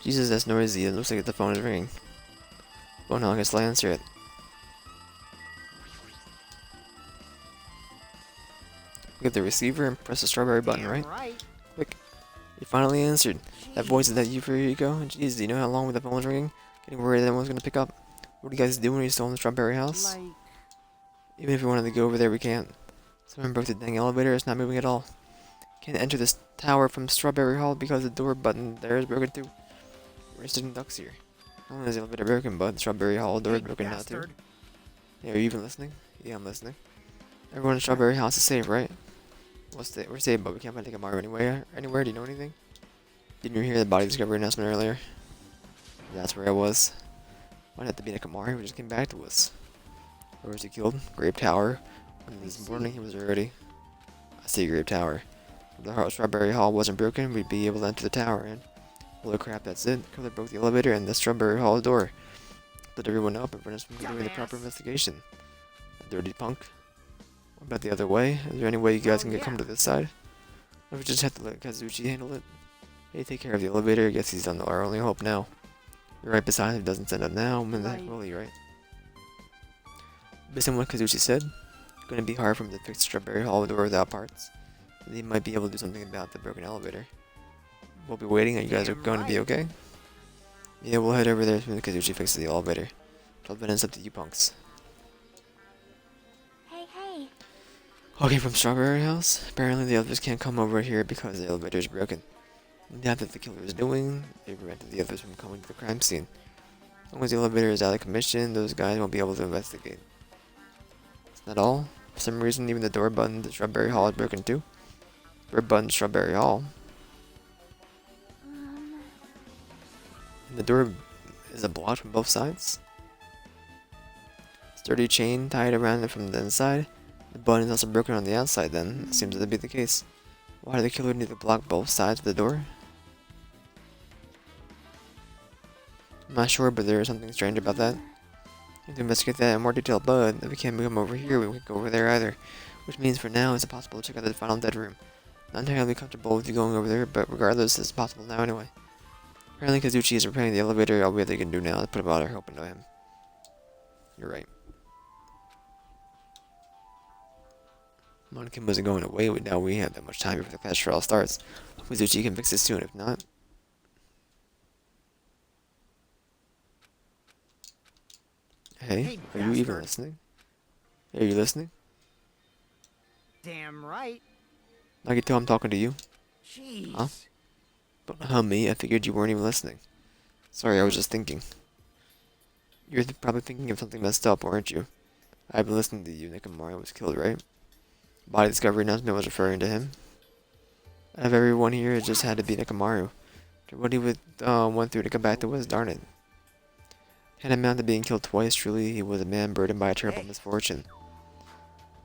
Jesus, that's noisy. It looks like the phone is ringing. Oh no, I guess I'll answer it. Get the receiver and press the strawberry button, right? Click. You finally answered. That voice, is that you? Here you go. Jeez, do you know how long the phone was ringing? Getting worried that everyone's gonna pick up. What are you guys doing when you're still in the strawberry house? Even if we wanted to go over there, we can't. Someone broke the dang elevator. It's not moving at all. Can't enter this tower from Strawberry Hall because the door button there is broken too. We're sitting ducks here. Not only is the elevator broken, but the Strawberry Hall door is broken now too. Hey, are you even listening? Yeah, I'm listening. Everyone in Strawberry House is safe, right? We're safe, but we can't find Takamaru anywhere. Do you know anything? Didn't you hear the body discovery announcement earlier? That's where I was. Might have to be Nakamari who just came back to us. Where was he killed? Grape Tower. When this morning he was already. I see Grape Tower. If the Strawberry Hall wasn't broken, we'd be able to enter the tower and holy crap, that's it. Killer broke the elevator and the Strawberry Hall door. Let everyone up and prevent us from doing the proper investigation. A dirty punk. What about the other way? Is there any way you guys can come to this side? Or we just have to let Kazuchi handle it? Hey, take care of the elevator. I guess he's on our only hope now. You're right beside him. If he doesn't send up now, when the heck will he, right? Based on what Kazuchi said, it's going to be hard for him to fix the Strawberry Hall door without parts. And he might be able to do something about the broken elevator. We'll be waiting. Are you guys going to be okay? Yeah, we'll head over there as soon as Kazuchi fixes the elevator. Till then, it's up to you punks. Hey. Okay, from Strawberry House. Apparently the others can't come over here because the elevator is broken. Now that the killer is doing, they prevented the others from coming to the crime scene. As long as the elevator is out of commission, those guys won't be able to investigate. That's not all. For some reason, even the door button to Strawberry Hall is broken too. Door button to Strawberry Hall. And the door is blocked from both sides. Sturdy chain tied around it from the inside. The button is also broken on the outside then. It seems to be the case. Why did the killer need to block both sides of the door? I'm not sure, but there is something strange about that. We need to investigate that in more detail, but if we can't come over here, we can't go over there either. Which means for now, it's impossible to check out the final dead room. Not entirely comfortable with you going over there, but regardless, it's possible now anyway. Apparently Kazuchi is repairing the elevator. All we have to do now is put about our hope into him. You're right. Monakin wasn't going away, but now we have that much time before the class trial starts. Kazuchi can fix this soon, if not. Hey, are you even listening? Are you listening? Damn right. I can tell I'm talking to you. Jeez. Huh? But me, I figured you weren't even listening. Sorry, I was just thinking. You're probably thinking of something messed up, weren't you? I've been listening to you. Nakamura was killed, right? Body discovery announcement was referring to him. Out of everyone here, it just had to be Nakamura. What he went through to come back to us, darn it. Had amount to being killed twice, truly, he was a man burdened by a terrible misfortune.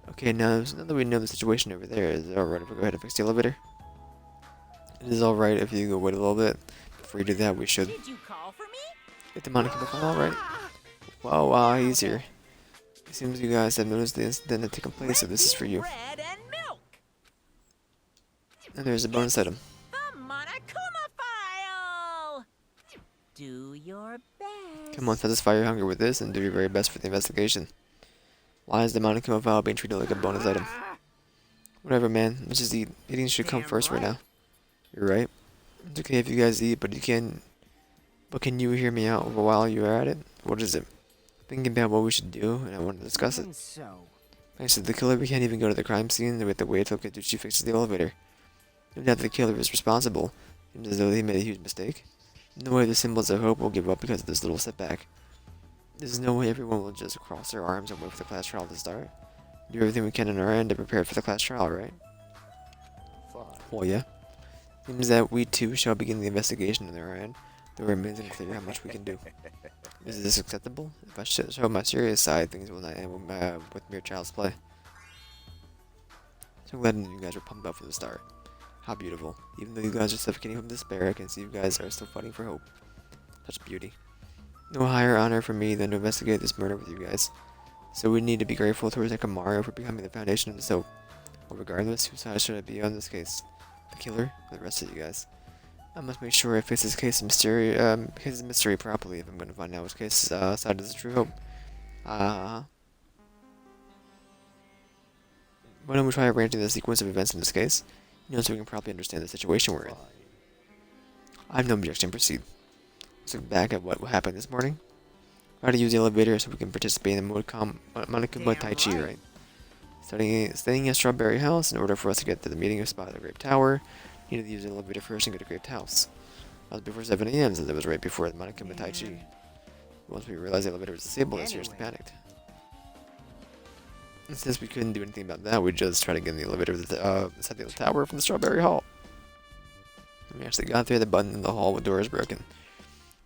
Okay, now that we know the situation over there, is it alright if we go ahead and fix the elevator? It is alright if you go wait a little bit. Before you do that, we should. Did you call for me? Get the Monica back on, alright? Wow, he's here. It seems you guys have noticed the incident that taken place, so this is for you. Bread and milk. And there's a bonus item. The Monokuma file. Do your best. Come on, satisfy your hunger with this and do your very best for the investigation. Why is the Monokuma file being treated like a bonus item? Whatever, man. Let's just eat. Eating should come first right now. You're right. It's okay if you guys eat, but you can. But can you hear me out while you're at it? What is it? Thinking about what we should do, and I want to discuss it. Thanks to the killer, we can't even go to the crime scene. We have to wait till Kazuchi fixes the elevator. Even if the killer is responsible, it seems as though he made a huge mistake. No way the symbols of hope will give up because of this little setback. There's no way everyone will just cross their arms and wait for the class trial to start. Do everything we can on our end to prepare for the class trial, right? Well, yeah. Seems that we too shall begin the investigation on our end, though it remains unclear how much we can do. Is this acceptable? If I show my serious side, things will not end with mere child's play. So glad you guys were pumped up for the start. How beautiful. Even though you guys are suffocating from despair, I can see you guys are still fighting for hope. Such beauty. No higher honor for me than to investigate this murder with you guys. So we need to be grateful towards Nakamura for becoming the foundation of this hope. Well, regardless, whose side should I be on this case? The killer or the rest of you guys? I must make sure I fix this case of mystery properly if I'm going to find out which case side is the true hope. Why don't we try arranging the sequence of events in this case? So we can probably understand the situation we're in. I have no objection. Proceed. Let's look back at what happened this morning. Try to use the elevator so we can participate in the Monokuma Tai Chi, right? Staying at Strawberry House, in order for us to get to the meeting spot at the Grape Tower, you need to use the elevator first and go to Grape House. That was before 7 AM, since it was right before the Monokuma Tai Chi. Once we realized the elevator was disabled, I seriously panicked. And since we couldn't do anything about that, we just tried to get in the elevator to the tower from the Strawberry Hall. And we actually got there, the button in the hall with doors broken.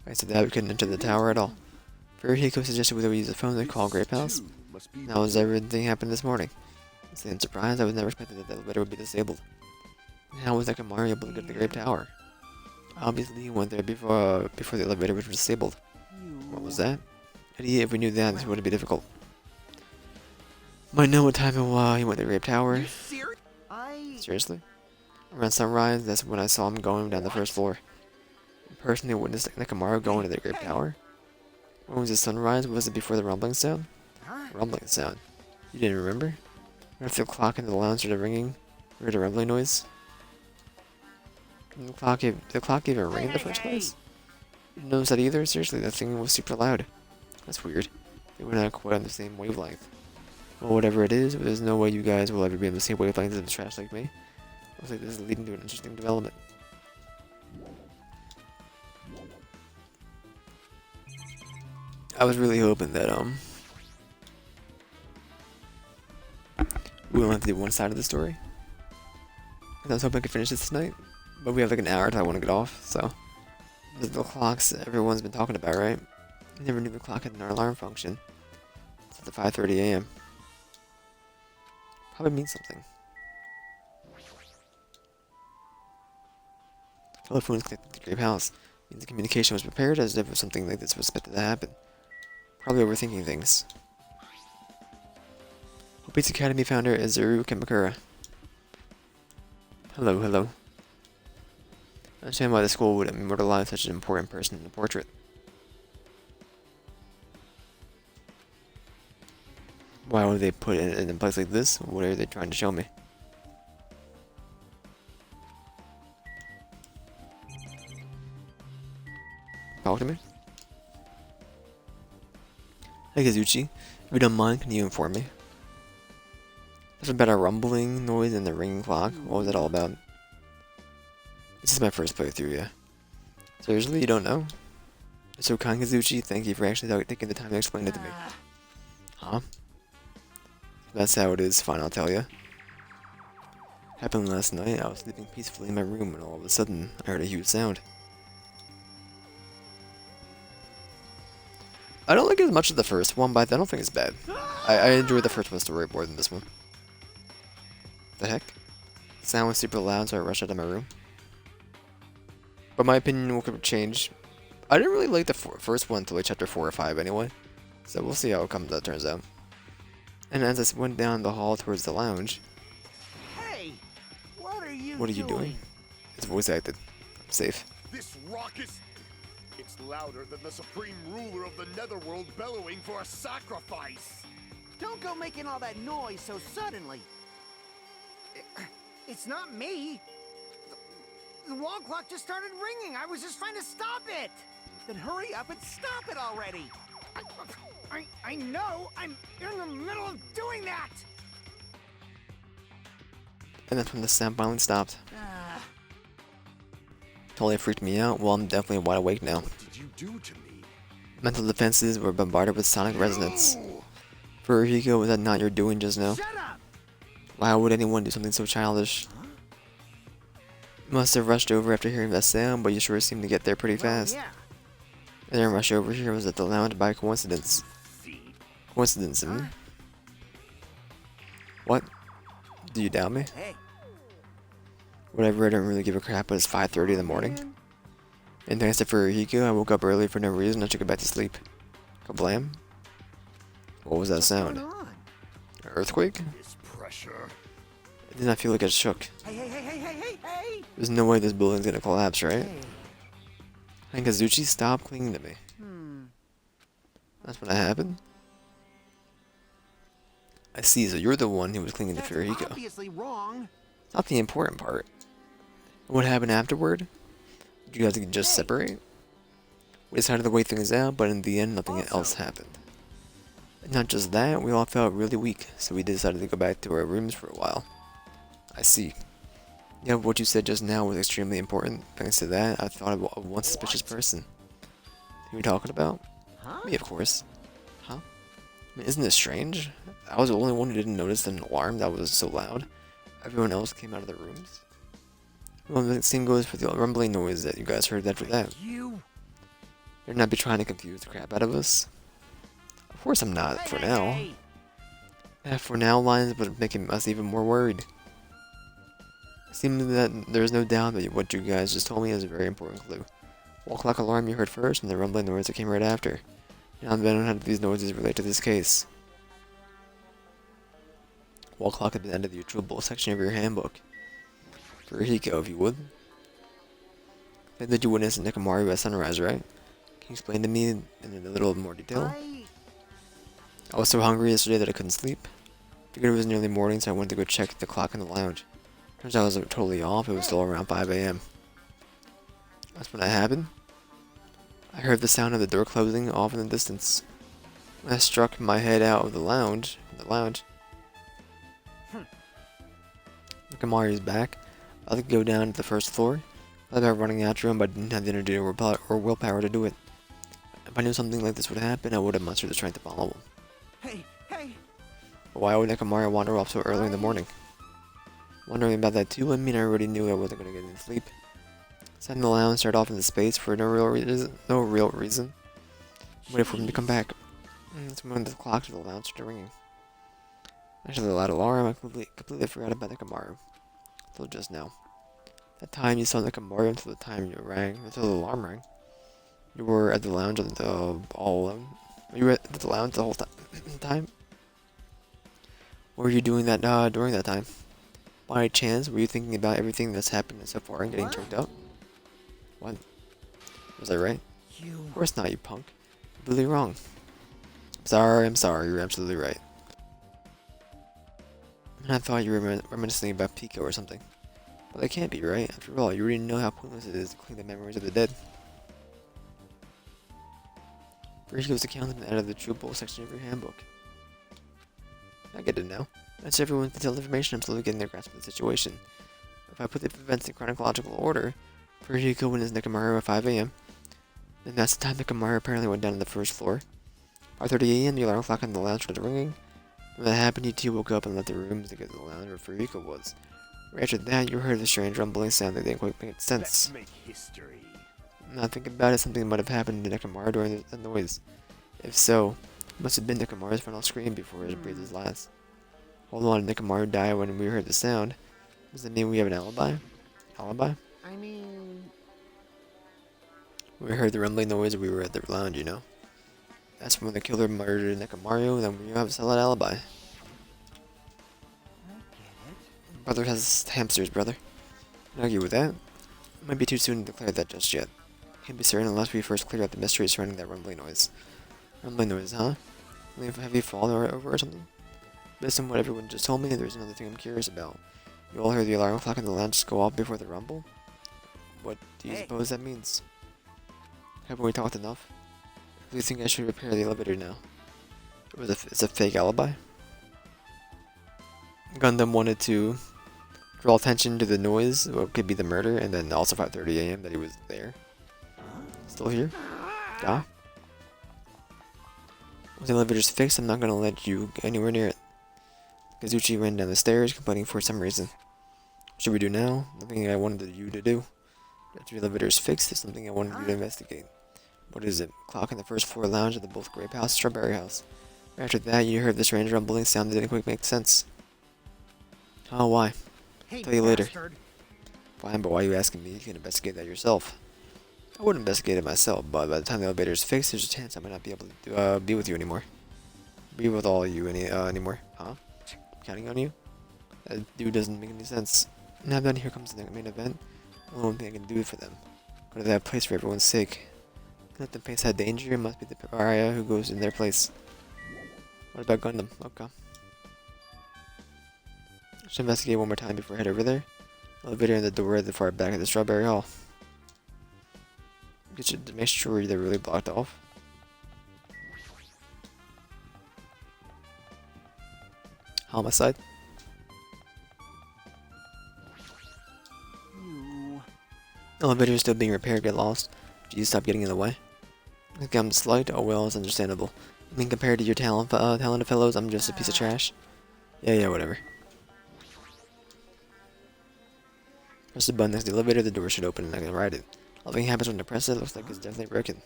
Thanks to that, we couldn't enter the tower at all. Furihiko suggested that we use the phone to call Grape House. That was everything happened this morning. I'm surprised. I was never expecting that the elevator would be disabled. And how was Nakamari able to get to the Grape Tower? Obviously, he went there before the elevator was disabled. What was that? Idiot, if we knew that, this wouldn't be difficult. Might know what time he went to the Grape Tower. Seriously? Around sunrise, that's when I saw him going down the first floor. Personally witnessed Nakamura going to the Grape Tower. When was the sunrise? Was it before the rumbling sound? Rumbling sound? You didn't remember? What if the clock in the lounge started ringing? Heard a rumbling noise? Did the clock even ring in the first place? You didn't notice that either? Seriously, that thing was super loud. That's weird. They were not quite on the same wavelength. Well, whatever it is, there's no way you guys will ever be on the same wavelength as the trash like me. Looks like this is leading to an interesting development. I was really hoping that we only have to do one side of the story. And I was hoping I could finish this tonight, but we have like an hour till I want to get off. So the clocks everyone's been talking about, right? I never knew the clock had an alarm function. It's at 5:30 AM. Probably means something. Telephone's connected to the Grape House. Means the communication was prepared as if something like this was expected to happen. Probably overthinking things. Hope's Academy founder Izuru Kamakura. Hello, hello. I understand why the school would immortalize such an important person in a portrait. Why would they put it in a place like this? What are they trying to show me? Talk to me? Hey Kazuchi, if you don't mind, can you inform me? There's about a rumbling noise and the ringing clock. What was that all about? This is my first playthrough, yeah. Seriously, you don't know? It's so kind, Kazuchi. Thank you for actually taking the time to explain it to me. Huh? That's how it is, fine, I'll tell you. Happened last night. I was sleeping peacefully in my room and all of a sudden, I heard a huge sound. I don't like it as much as the first one, but I don't think it's bad. I enjoyed the first one story more than this one. The heck? The sound was super loud, so I rushed out of my room. But my opinion will change. I didn't really like the first one until like chapter 4 or 5 anyway. So we'll see how that turns out. And as I went down the hall towards the lounge... Hey! What are you doing? It's voice acted. I'm safe. This raucous... It's louder than the supreme ruler of the netherworld bellowing for a sacrifice. Don't go making all that noise so suddenly. It's not me. The wall clock just started ringing. I was just trying to stop it. Then hurry up and stop it already. I know. I'm in the middle of doing that. And that's when the sound finally stopped. Totally freaked me out. Well, I'm definitely wide awake now. What did you do to me? Mental defenses were bombarded with sonic resonance. Furihiko, was that not your doing just now? Shut up. Why would anyone do something so childish? You must have rushed over after hearing that sound, but you sure seemed to get there pretty fast. Yeah. And then rush over here was at the lounge by coincidence. Coincidence, hmm? What? Do you doubt me? Hey. Whatever, I don't really give a crap, but it's 5:30 in the morning. And thanks to Furihiko, I woke up early for no reason. I should go back to sleep. Kablam? What was that sound? What's going on? An earthquake? This pressure. It did not feel like it shook. Hey, hey, hey, hey, hey, hey, hey! There's no way this building's gonna collapse, right? Hey. And Kazuchi, stop clinging to me. That's when that happened. I see, so you're the one who was clinging to That's Furihiko. obviously wrong. Not the important part. What happened afterward? Did you guys just separate? We decided to wait things out, but in the end, nothing else happened. And not just that, we all felt really weak, so we decided to go back to our rooms for a while. I see. Yeah, what you said just now was extremely important. Thanks to that, I thought of one suspicious person. Who are you talking about? Huh? Me, of course. Huh? I mean, isn't this strange? I was the only one who didn't notice an alarm that was so loud. Everyone else came out of their rooms. Well, the same goes for the rumbling noise that you guys heard after that. You. You're not be trying to confuse the crap out of us. Of course I'm not, for now. Hey. That for now lines would make us even more worried. It seems that there's no doubt that what you guys just told me is a very important clue. Wall clock alarm you heard first, and the rumbling noise that came right after. Now then, how do these noises relate to this case? Wall clock at the end of the usual section of your handbook. Furihiko, if you would. Then did you witness Nekomaru at sunrise, right? Can you explain to me in a little more detail? I was so hungry yesterday that I couldn't sleep. Figured it was nearly morning, so I went to go check the clock in the lounge. Turns out I was totally off. It was still around 5 a.m. That's when that happened. I heard the sound of the door closing off in the distance. When I struck my head out of the lounge, Nekomaru's back. I had to go down to the first floor. I thought about running after him, but I didn't have the energy or willpower to do it. If I knew something like this would happen, I would have mustered the strength to follow him. Hey, hey! But why would Nekomaru wander off so early in the morning? Wondering about that too, I mean I already knew I wasn't going to get any sleep. Sat in the lounge, stared off into space for no real reason. Waited for him to come back. That's when the clock to the lounge started ringing. After the loud alarm, I completely forgot about Nekomaru. Until just now. That time you saw Nekomaru until the alarm rang. You were at the lounge all alone. You were at the lounge the whole time? What were you doing that during that time? By chance, were you thinking about everything that's happened so far and getting choked up? What? Was I right? Of course not, you punk. You're completely wrong. I'm sorry, you're absolutely right. And I thought you were reminiscing about Pico or something. Well, that can't be right. After all, you already know how pointless it is to clean the memories of the dead. Furihiko's account at the end of the True section of your handbook. I get it now. That's everyone's detailed information. I'm slowly getting their grasp of the situation. If I put the events in chronological order, Furihiko witnessed Nekomaru at 5 a.m. Then that's the time Nekomaru apparently went down to the first floor. 5:30 a.m. the alarm clock on the lounge started ringing. When that happened, you two woke up and left the rooms to get to the lounge where Furihiko was. Right after that, you heard the strange rumbling sound that didn't quite make sense. Let's make history. Now thinking about it, something might have happened to Nekomaru during the noise. If so, it must have been Nekomaru's final scream before he breathed his last. Hold on, did Nekomaru died when we heard the sound. Does that mean we have an alibi? Alibi? I mean... When we heard the rumbling noise, we were at the lounge, you know? That's when the killer murdered Nekomaru, then we have a solid alibi. I get it. Brother has hamsters, brother. Can argue with that? It might be too soon to declare that just yet. Can't be certain unless we first clear up the mystery surrounding that rumbling noise. Rumbling noise, huh? Have you fallen over or something? Based on what everyone just told me, there's another thing I'm curious about. You all heard the alarm clock in the lounge go off before the rumble? What do you suppose that means? Haven't we talked enough? Do you think I should repair the elevator now? It's a fake alibi? Gundam wanted to draw attention to the noise, what could be the murder, and then also 5:30 a.m. that he was there. Still here? Yeah? When the elevator's fixed, I'm not gonna let you get anywhere near it. Kazuchi ran down the stairs, complaining for some reason. What should we do now? Nothing I wanted you to do. After the elevator's fixed, there's something I wanted you to investigate. What is it? Clock in the first floor lounge of the both Grape House, Strawberry House. After that, you heard the strange rumbling sound that didn't quite make sense. Oh, why? Hey, Tell you later. bastard. Fine, but why are you asking me? You can investigate that yourself. I would investigate it myself, but by the time the elevator's fixed, there's a chance I might not be able to be with you anymore. Be with all of you anymore, huh? I'm counting on you? That dude doesn't make any sense. Now then, here comes the main event. The only thing I can do for them. Go to that place for everyone's sake. Let them face that danger. It must be the pariah who goes in their place. What about Gundam? Okay. Should investigate one more time before I head over there. Elevator in the door at the far back of the Strawberry Hall. Get you to make sure they're really blocked off. How on my side? You. Elevator is still being repaired. Get lost. Would you stop getting in the way? Okay, I'm slight. Oh well, it's understandable. I mean, compared to your talented fellows, I'm just a piece of trash. Yeah, whatever. Press the button next to the elevator, the door should open and I can ride it. Nothing happens when I press it, looks like it's definitely broken.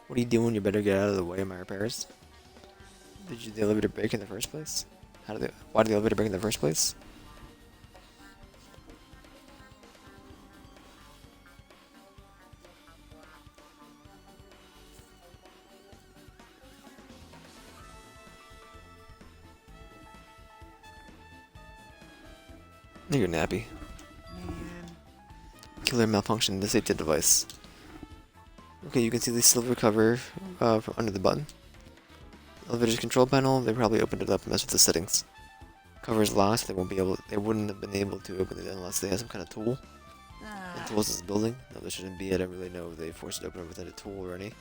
What are you doing? You better get out of the way of my repairs. Did the elevator break in the first place? Why did the elevator break in the first place? You're nappy. Man. Killer malfunction, the safety device. Okay, you can see the silver cover from under the button. Elevator's control panel, they probably opened it up and messed with the settings. Cover is locked, they wouldn't have been able to open it unless they had some kind of tool. And tools is building. No, there shouldn't be, I don't really know if they forced it open without a tool or any.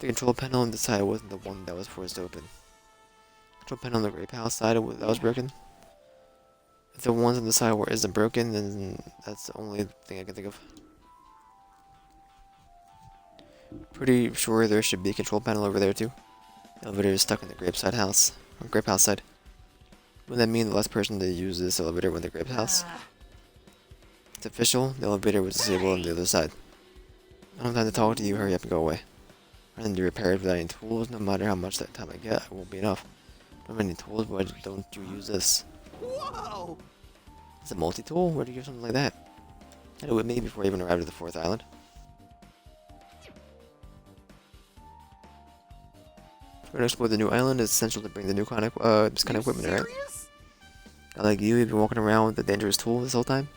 The control panel on the side wasn't the one that was forced open. Control panel on the grape house side, that was broken. If the ones on the side isn't broken, then that's the only thing I can think of. Pretty sure there should be a control panel over there too. The elevator is stuck in the grape house side. Would that mean the last person to use this elevator went to the grape house? It's official, the elevator was disabled on the other side. I don't have time to talk to you, hurry up and go away. Rather than do repairs without any tools, no matter how much that time I get, it won't be enough. Don't have any tools, why don't you use this? Whoa! It's a multi-tool? Where do you get something like that? Had it with me before I even arrived at the 4th island. If we're gonna explore the new island, it's essential to bring the new this kind of equipment, right? I like you've been walking around with a dangerous tool this whole time?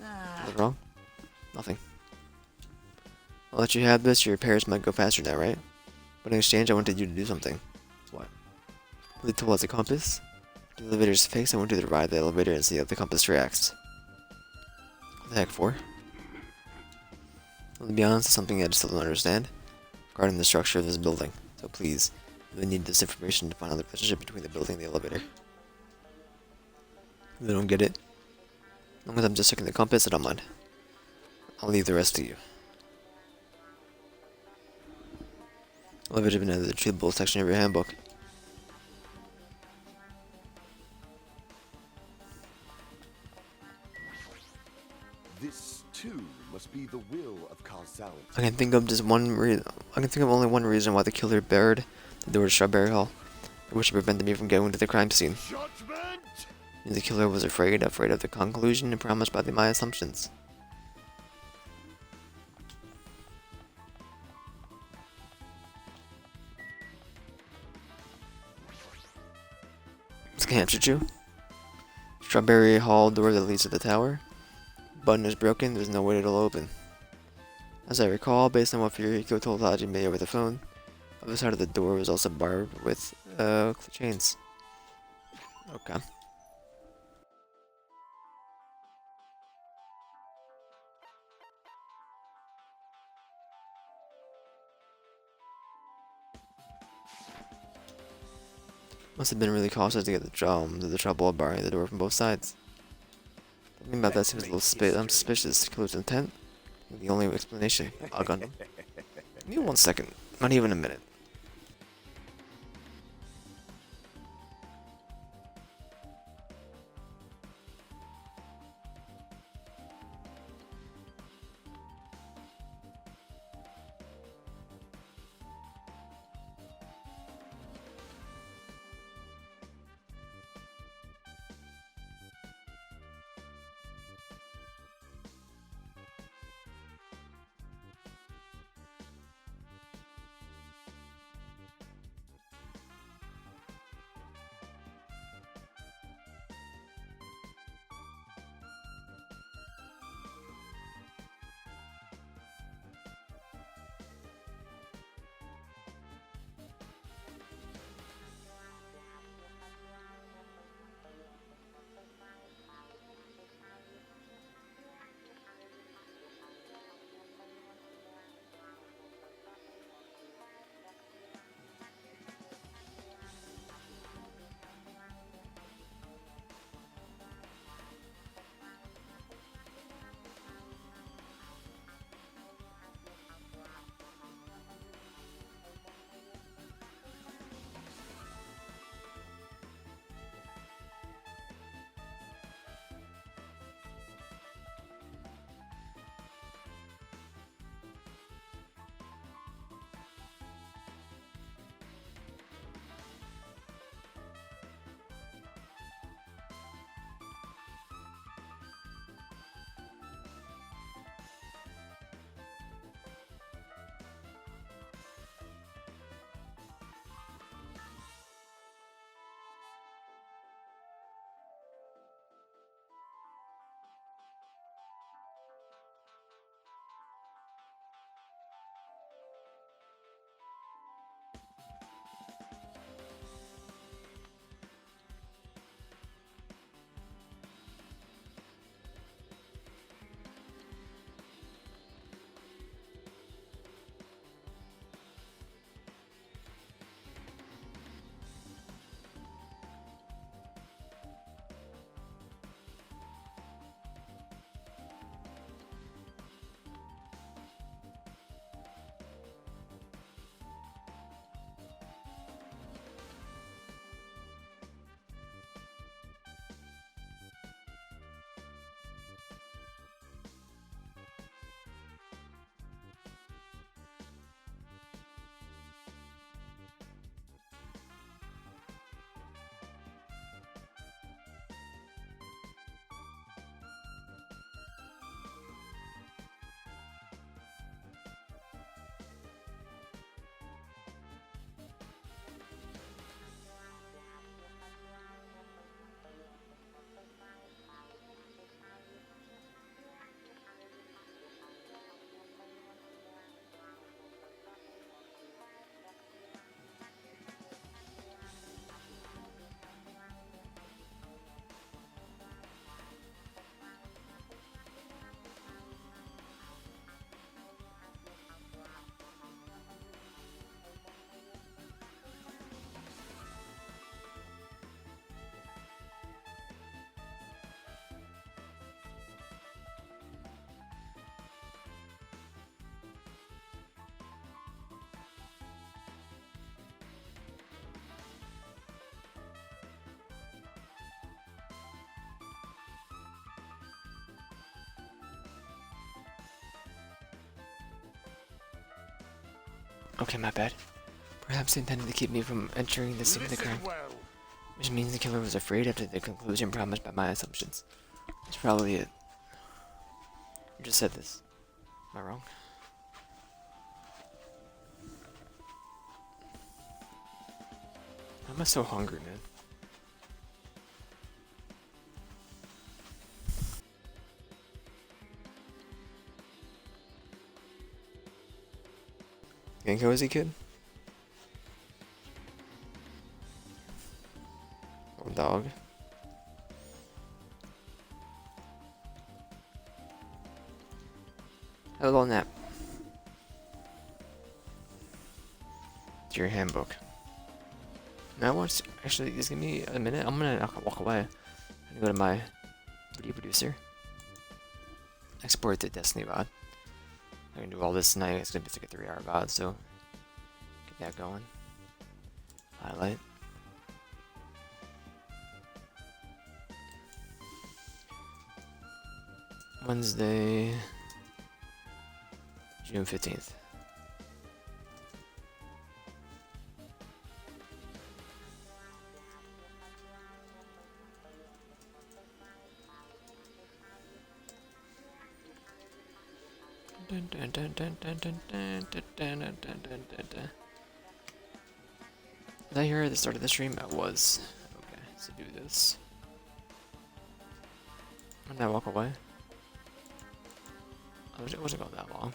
Nothing wrong? Nothing. I'll let you have this, your repairs might go faster now, right? But in exchange, I wanted you to do something. What? The tool has a compass. The elevator's fixed, I want you to ride the elevator and see how the compass reacts. What the heck for? Well, to be honest, it's something I just still don't understand. Regarding the structure of this building. So please, you will need this information to find out the relationship between the building and the elevator. If you don't get it, as long as I'm just checking the compass, I don't mind. I'll leave the rest to you. Elevator been added to the treatable section of your handbook. This, too, must be the will of causality. I can think of only one reason why the killer barred the door to Strawberry Hall. I wish it prevented me from going to the crime scene. Judgment! And the killer was afraid of the conclusion and promised by my assumptions. This can answer you. Strawberry Hall door that leads to the tower. Button is broken, there's no way it'll open. As I recall, based on what Furiko told Hajime over the phone, the other side of the door was also barbed with chains. Okay. Must have been really cautious to get the trouble of barring the door from both sides. Something about that seems a little suspicious. Killer's intent? The only explanation. I'll gun him. Give me 1 second. Not even a minute. Okay, my bad. Perhaps they intended to keep me from entering the scene of the Listen crime. well. Which means the killer was afraid after the conclusion promised by my assumptions. That's probably it. You just said this. Am I wrong? Why am I so hungry, man? Getting cozy, kid? Old dog. Have a little nap. It's your handbook. Now I want to actually just give me a minute. I'm gonna walk away. I'm gonna go to my video producer. Export to Destiny VOD. I can do all this tonight. It's gonna be like a 3-hour VOD, so get that going. Highlight. Wednesday, June 15th. Was I here at the start of the stream? I was. Okay, so do this. When did I walk away? It wasn't going that long.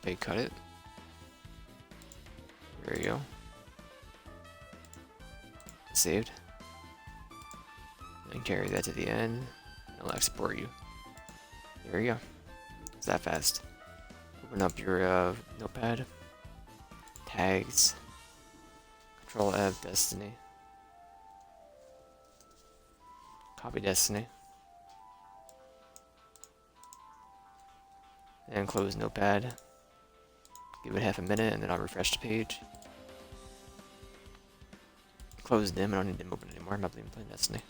Okay, cut it. There you go. Saved. And carry that to the end. I'll export you. There you go. It's that fast. Open up your notepad. Tags. Control F, Destiny. Copy Destiny. And close notepad. Give it half a minute and then I'll refresh the page. Close them, I don't need them open anymore, I'm not even playing Destiny.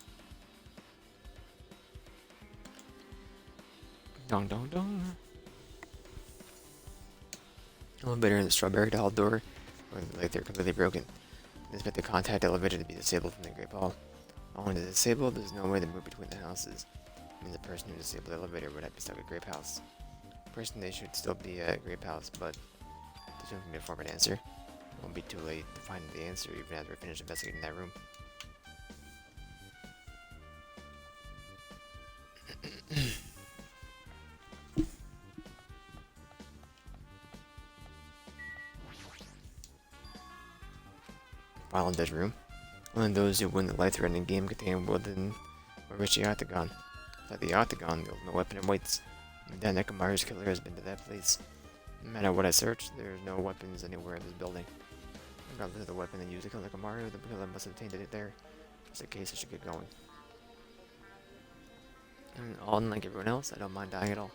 Dong dong dong. Elevator in the Strawberry Doll door, like they're completely broken. Expect the contact elevator to be disabled from the Great Hall. Only the disabled, there's no way to move between the houses. I mean, the person who disabled the elevator would have to be stuck at Grape House. The person they should still be at Grape House, but there's no be a forward answer. It won't be too late to find the answer even after we finish investigating that room. Final dead room. Only those who win the life-threatening game contain wooden or richy octagon. Like the octagon, the ultimate weapon awaits. Dan Neckamaru's killer has been to that place. No matter what I search, there are no weapons anywhere in this building. Regardless of the weapon they used to kill Nekamaru, the killer must have tainted it there. Just in case I should get going. And unlike everyone else, I don't mind dying at all.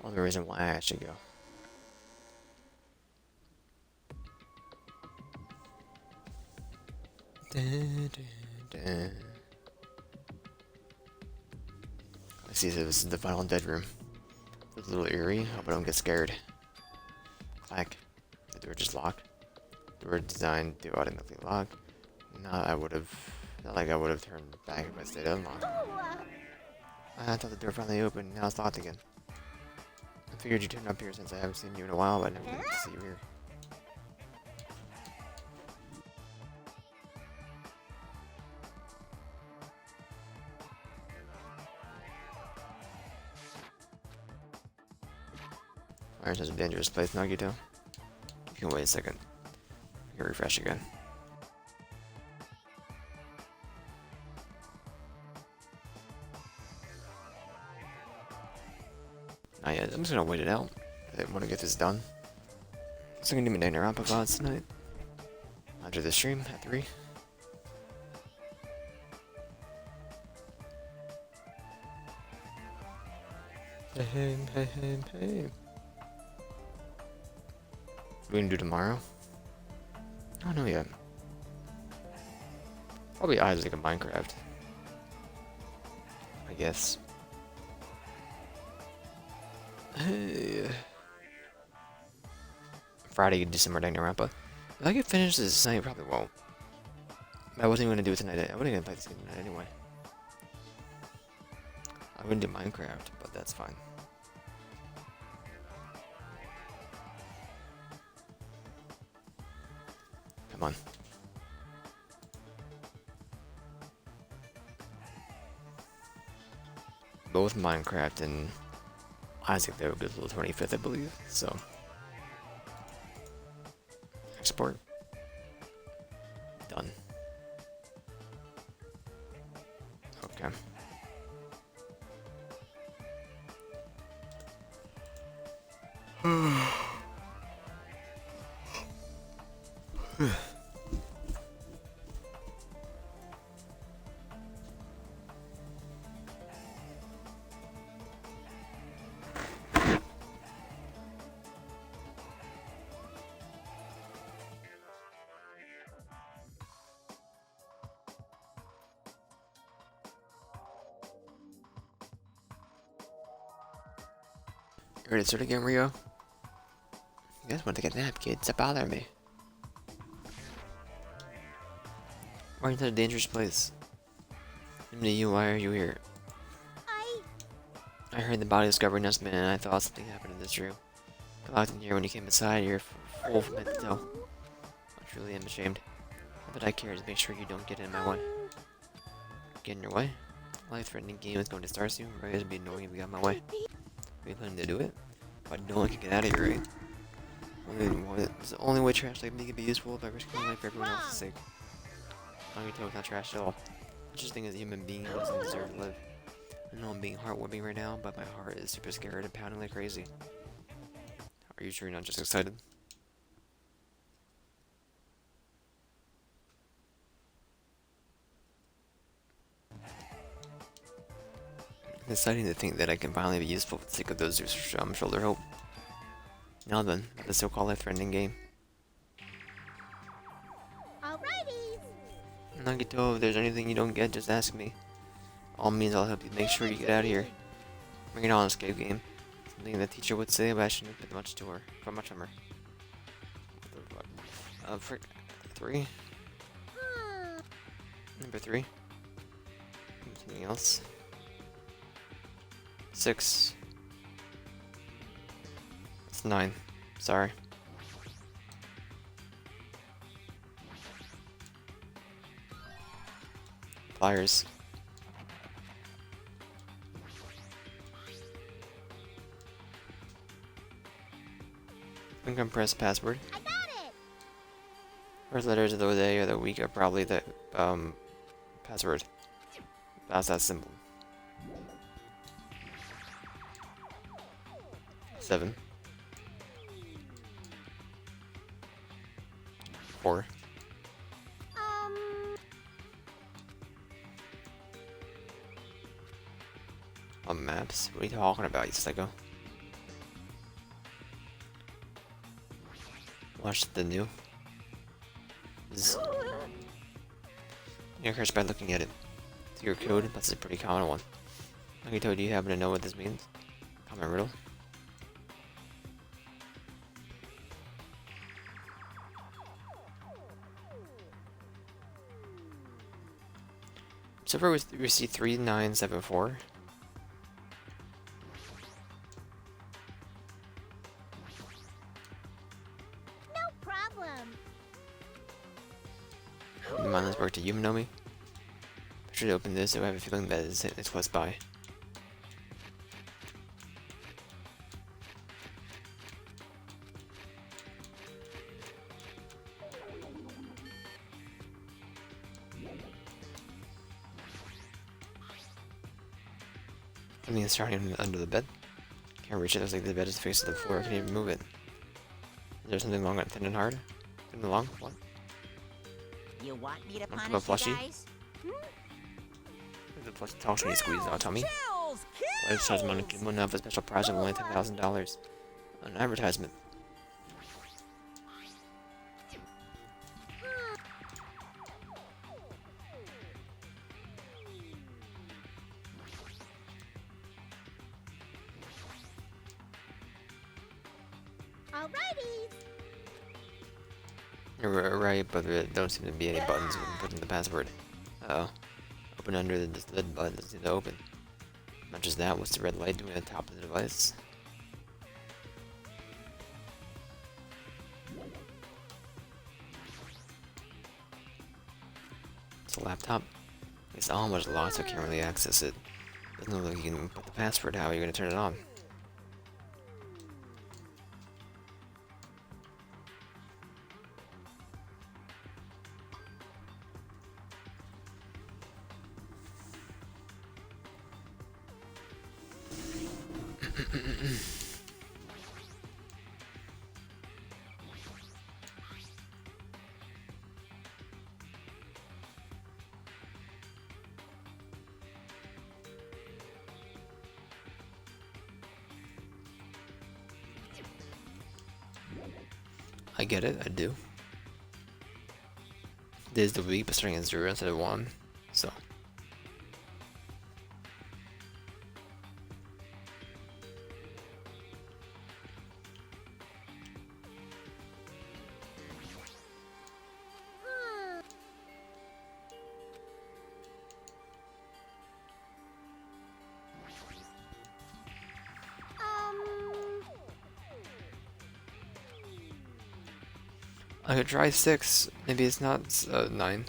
Only reason why I should go. I see, so this is the final dead room. It's a little eerie. Hope I don't get scared. Clack. The door just locked. Door designed to automatically lock. Not like I would have turned back if I stayed unlocked. I thought the door finally opened. Now it's locked again. I figured you'd turn up here since I haven't seen you in a while, but I never wanted to see you here. Fire's such a dangerous place, Nagito. You can wait a second. I can refresh again. Not yet. I'm just gonna wait it out. I want to get this done. So I'm gonna do my Danganronpa VODs tonight. After the stream at 3. Hey. We're gonna do tomorrow? I don't know yet. Probably Isaac of Minecraft. I guess. Hey. Friday, you can do some more Danganronpa. If I can finish this tonight, I probably won't. I wasn't even gonna do it tonight. I wasn't gonna play this game tonight anyway. I wouldn't do Minecraft, but that's fine. Come on. Both Minecraft and Isaac, they were good till the 25th, I believe. So, export. Done. Okay. You ready to start again, Rio? You guys want to take a nap, kids. Stop bothering me. Why are you in a dangerous place? Why are you here? I heard the body discovery announcement and I thought something happened in this room. I locked in here when you came inside. You're full from head to toe. I truly am ashamed. Not that I care to make sure you don't get in my way. Get in your way? Life-threatening game is going to start soon. Right? It'd be annoying if we got in my way. Are you planning to do it? But no one can get out of here, right? It's the only way trash like me can be useful by risking my life for everyone else's sake. I'm gonna tell you not trash at all. I just think as a human being doesn't deserve to live. I know I'm being heartwarming right now, but my heart is super scared and pounding like crazy. Are you sure you're not just excited? It's exciting to think that I can finally be useful for the sake of those who shoulder hope. Now then, the so-called life-threatening game. Alrighty. Nagito, if there's anything you don't get, just ask me. All means I'll help you make sure you get out of here. Bring it on, escape game. Something the teacher would say, but I shouldn't put much to her. Put much on her. Frick. 3? Number 3. Something else. 6. It's 9. Sorry. Pliers. Uncompressed password. I got it. First letters of the day or the week are probably the password. That's that simple. 7. 4. On maps? What are you talking about, you psycho? Watch the new. You're cursed by looking at it. It's your code, that's a pretty common one. Nagito, do you happen to know what this means? Common riddle. So far we see 3974. No problem. Mind this work to you, Minomi? I should open this, so I have a feeling that it's close by. Something is starting under the bed. Can't reach it. Looks like the bed is facing the floor. I can't even move it. Is there something long and thin and hard? Thin and long? What? You want me to Come on, punish you plushie. guys? The plushie talks when he squeezes out Tommy. Kills! Life size Mononoke of a special prize of only $10,000. An advertisement. Alrighty. You're right, but there don't seem to be any buttons when putting the password. Uh-oh. Open under the lid button doesn't seem to open. Not just that, what's the red light doing at the top of the device? It's a laptop. It's almost locked, so I can't really access it. Doesn't look like you can put the password. How are you going to turn it on? I get it, I do. There's the week, but starting at 0 instead of 1, so. Hmm. I could try 6, maybe it's not 9.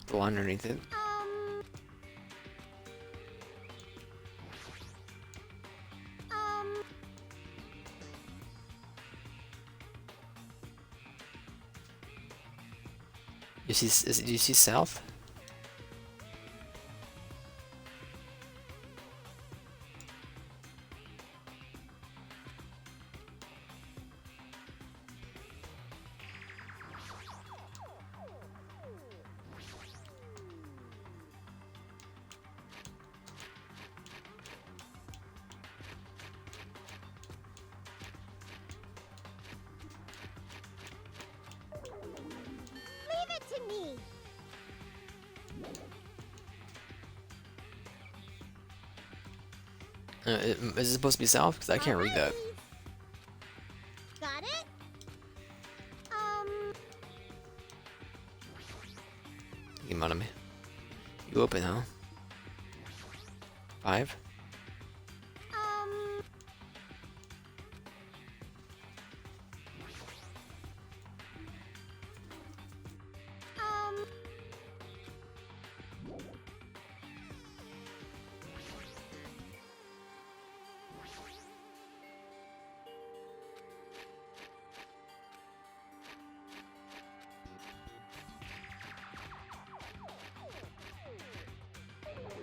The line underneath it. Um, um, You see, do you see south? leave it to me. Is it supposed to be south? Because I can't read that. Alrighties. Got it? You mad at me? You open, huh? 5? Um, um,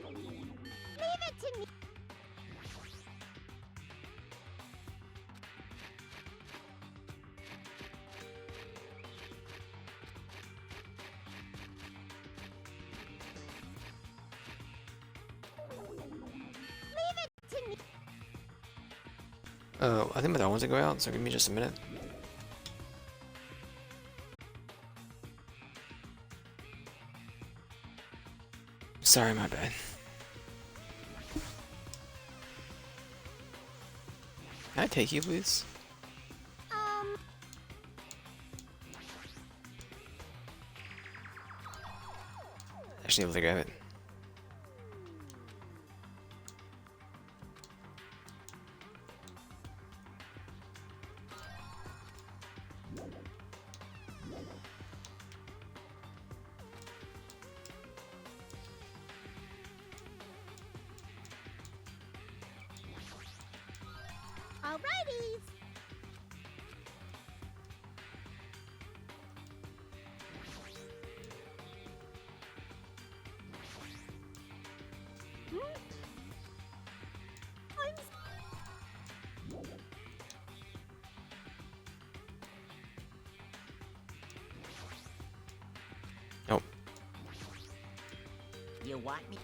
leave it to me. Leave it to me. I think my dog wants to go out, so give me just a minute. Sorry, my bad. Can I take you, please? Um, Actually, able to grab it. alrighties. Hmm? Oh, You want me?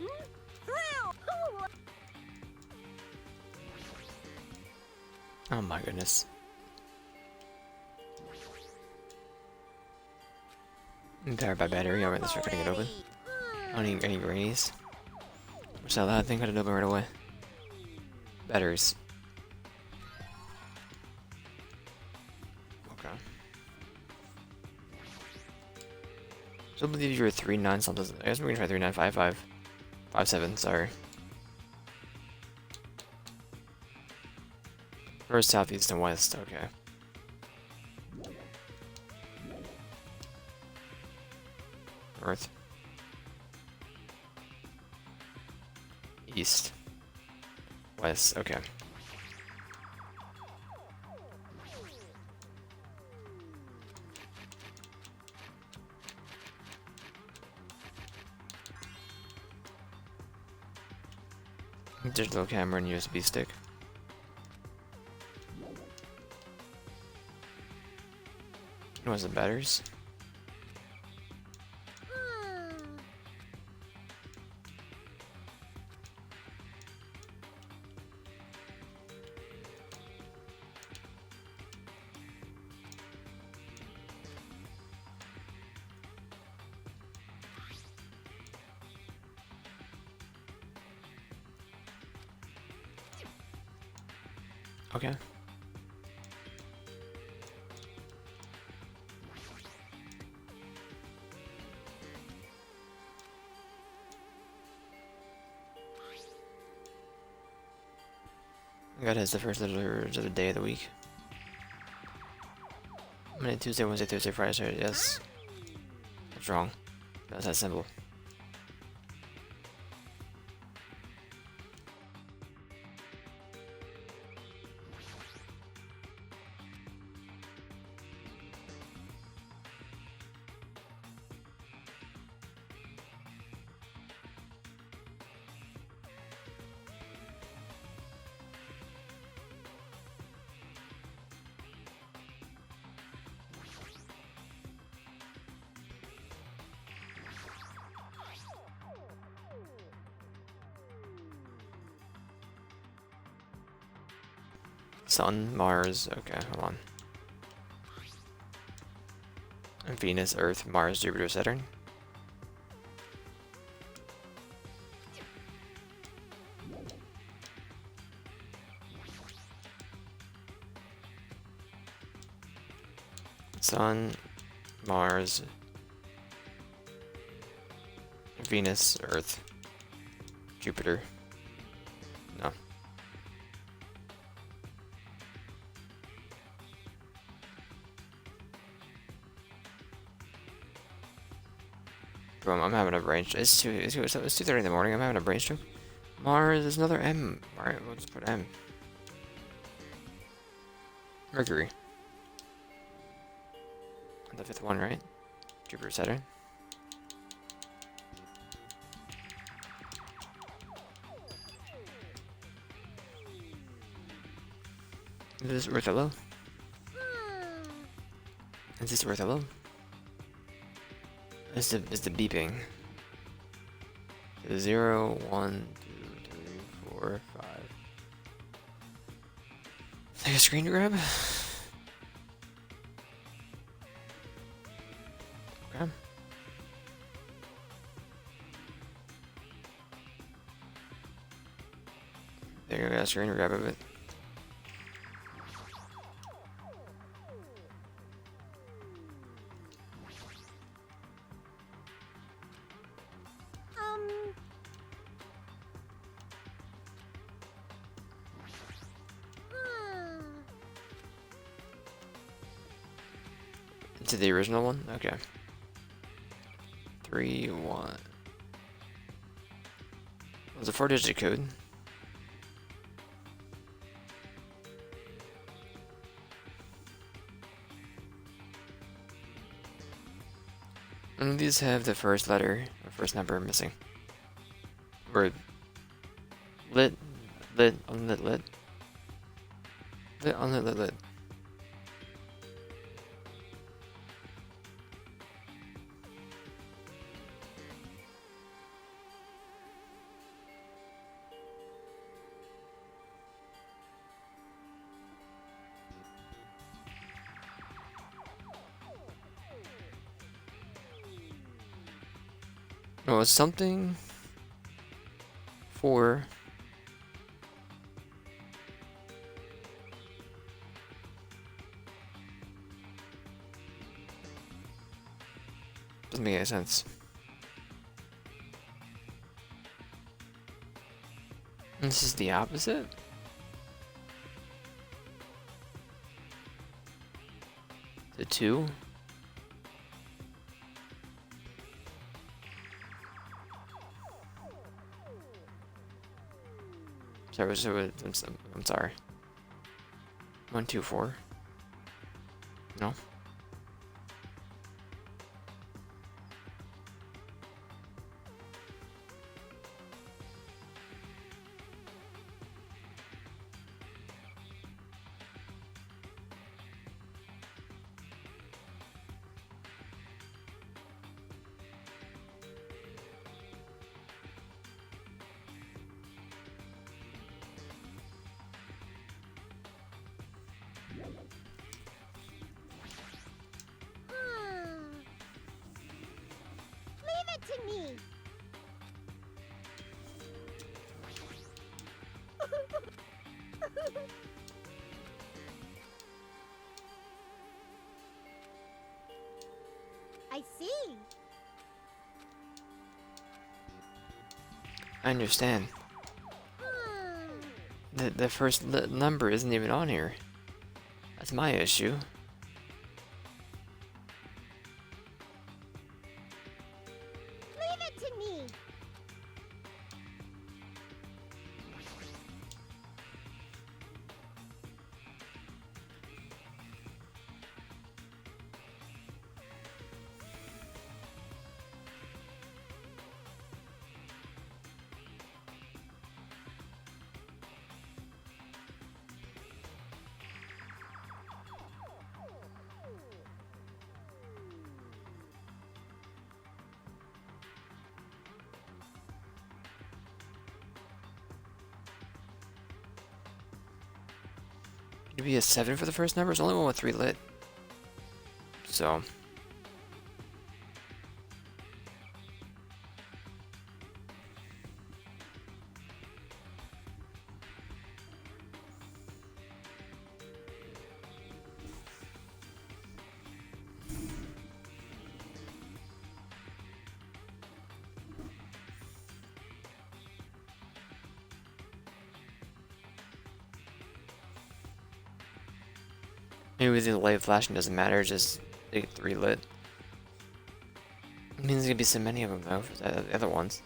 oh my goodness. Powered by battery. Alright, let's try cutting it open. I don't need any greenies. What's that loud thing? Cut it open right away. Batteries. still believe you were 3-9 something. I guess we're gonna try 3-9-5-5. 5-7, sorry. First, southeast, and west, okay. North. East. West, okay. Digital camera and USB stick. What's the batteries? Okay. God has the first letters of the day of the week. Monday, Tuesday, Wednesday, Thursday, Friday, Saturday. Yes. That's wrong. That's that simple. Sun, Mars, okay, hold on. And Venus, Earth, Mars, Jupiter, Saturn. Sun, Mars, Venus, Earth, Jupiter. No. Boom, I'm having a brain stroke. It's 2:30 in the morning. I'm having a brain stroke. Mars is another M. Alright, we'll just put M. Mercury. The fifth one, right? Jupiter, Saturn. Is this Earth hello? Is this Earth hello? Is the beeping? 0, 1, 2, 3, 4, 5. Take a screen grab. Okay. There you go, got a screen grab of it. To the original one? Okay. 3, 1. It was a 4-digit code. None of these have the first letter or first number missing. Or lit, unlit, lit. Lit, unlit, lit, lit. No, it's something for doesn't make any sense. This is the opposite? The 2? Sorry, I'm sorry. 1, 2, 4. No. Leave it to me. I see. I understand. The first number isn't even on here. That's my issue. Leave it to me. It'd be a 7 for the first number. It's only one with 3 lit. So. Maybe the light flashing doesn't matter, just they get 3 lit. It means there's gonna be so many of them though, for the other ones.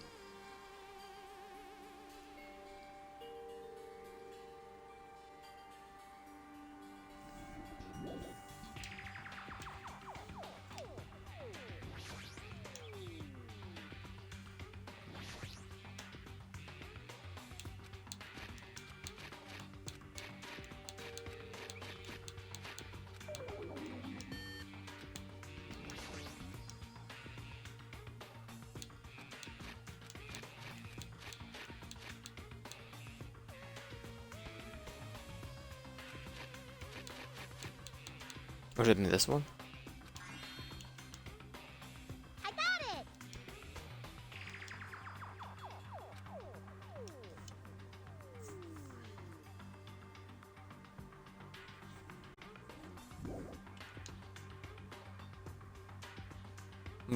Would it be this one? I got it.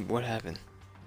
What happened?